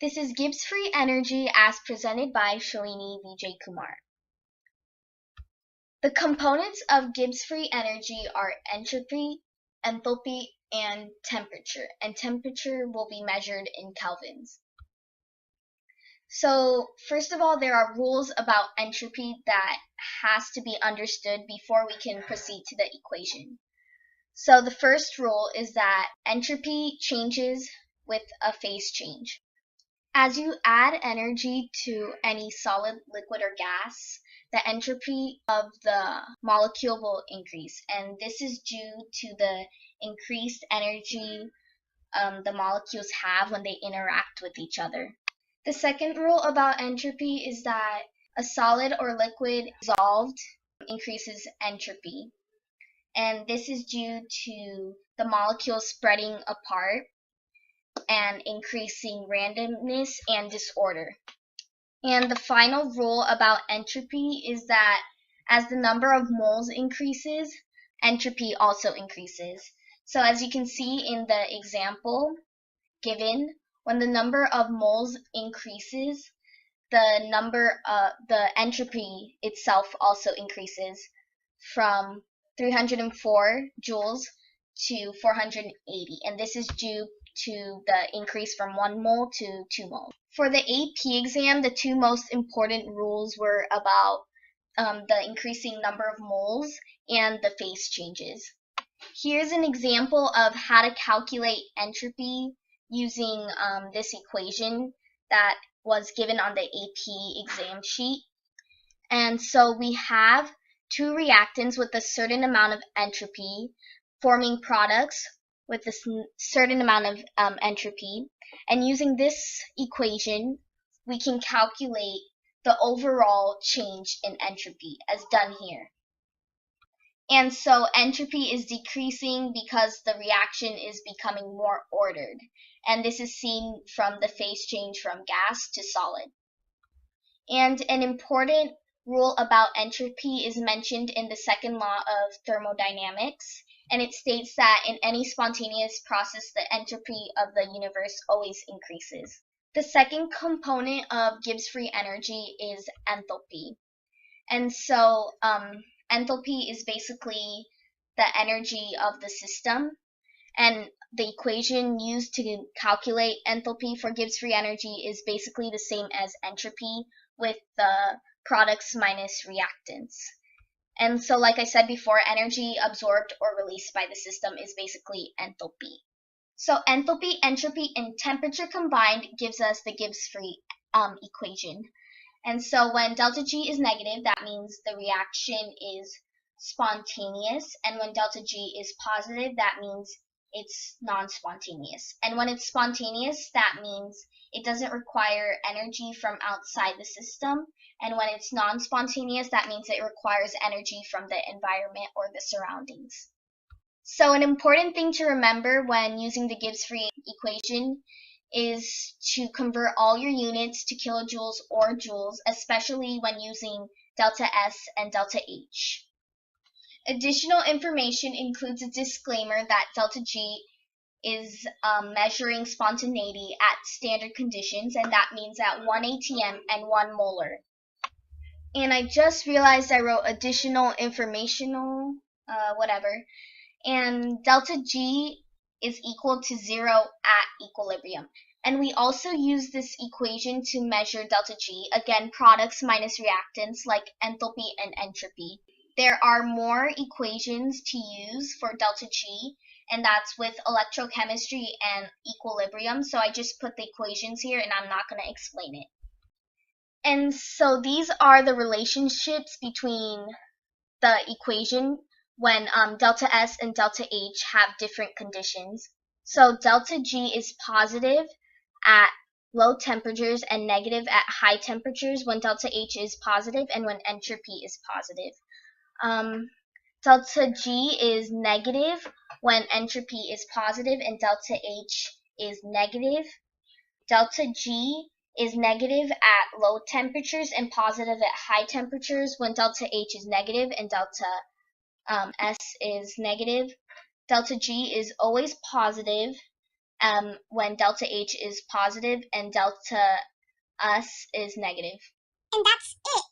This is Gibbs free energy as presented by Shalini Vijay Kumar. The components of Gibbs free energy are entropy, enthalpy, and temperature will be measured in kelvins. So first of all, there are rules about entropy that has to be understood before we can proceed to the equation. So the first rule is that entropy changes with a phase change. As you add energy to any solid, liquid, or gas, the entropy of the molecule will increase, and this is due to the increased energy the molecules have when they interact with each other. The second rule about entropy is that a solid or liquid dissolved increases entropy, and this is due to the molecules spreading apart and increasing randomness and disorder. And the final rule about entropy is that as the number of moles increases, entropy also increases. So as you can see in the example given, when the number of moles increases, the entropy itself also increases from 304 joules to 480, and this is due to the increase from 1 mole to 2 moles. For the AP exam, the two most important rules were about the increasing number of moles and the phase changes. Here's an example of how to calculate entropy using this equation that was given on the AP exam sheet. And so we have two reactants with a certain amount of entropy forming products with a certain amount of entropy, and using this equation we can calculate the overall change in entropy as done here. And so entropy is decreasing because the reaction is becoming more ordered, and this is seen from the phase change from gas to solid. And an important rule about entropy is mentioned in the second law of thermodynamics, and it states that in any spontaneous process the entropy of the universe always increases. The second component of Gibbs free energy is enthalpy. And so enthalpy is basically the energy of the system, and the equation used to calculate enthalpy for Gibbs free energy is basically the same as entropy with the products minus reactants. And so like I said before, energy absorbed or released by the system is basically enthalpy. So enthalpy, entropy, and temperature combined gives us the Gibbs free equation. And so when delta G is negative, that means the reaction is spontaneous, and when delta G is positive, that means it's non-spontaneous. And when it's spontaneous, that means it doesn't require energy from outside the system, and when it's non-spontaneous, that means it requires energy from the environment or the surroundings. So an important thing to remember when using the Gibbs free equation is to convert all your units to kilojoules or joules, especially when using delta S and delta H. Additional information includes a disclaimer that delta G is measuring spontaneity at standard conditions, and that means at 1 atm and 1 molar. And I just realized I wrote additional informational whatever, and delta G is equal to 0 at equilibrium. And we also use this equation to measure delta G, again products minus reactants like enthalpy and entropy. There are more equations to use for delta G, and that's with electrochemistry and equilibrium, so I just put the equations here and I'm not going to explain it. And so these are the relationships between the equation when delta S and delta H have different conditions. So delta G is positive at low temperatures and negative at high temperatures when delta H is positive and when entropy is positive. Delta G is negative when entropy is positive and delta H is negative. Delta G is negative at low temperatures and positive at high temperatures when delta H is negative and delta S is negative. Delta G is always positive when delta H is positive and delta S is negative. And that's it.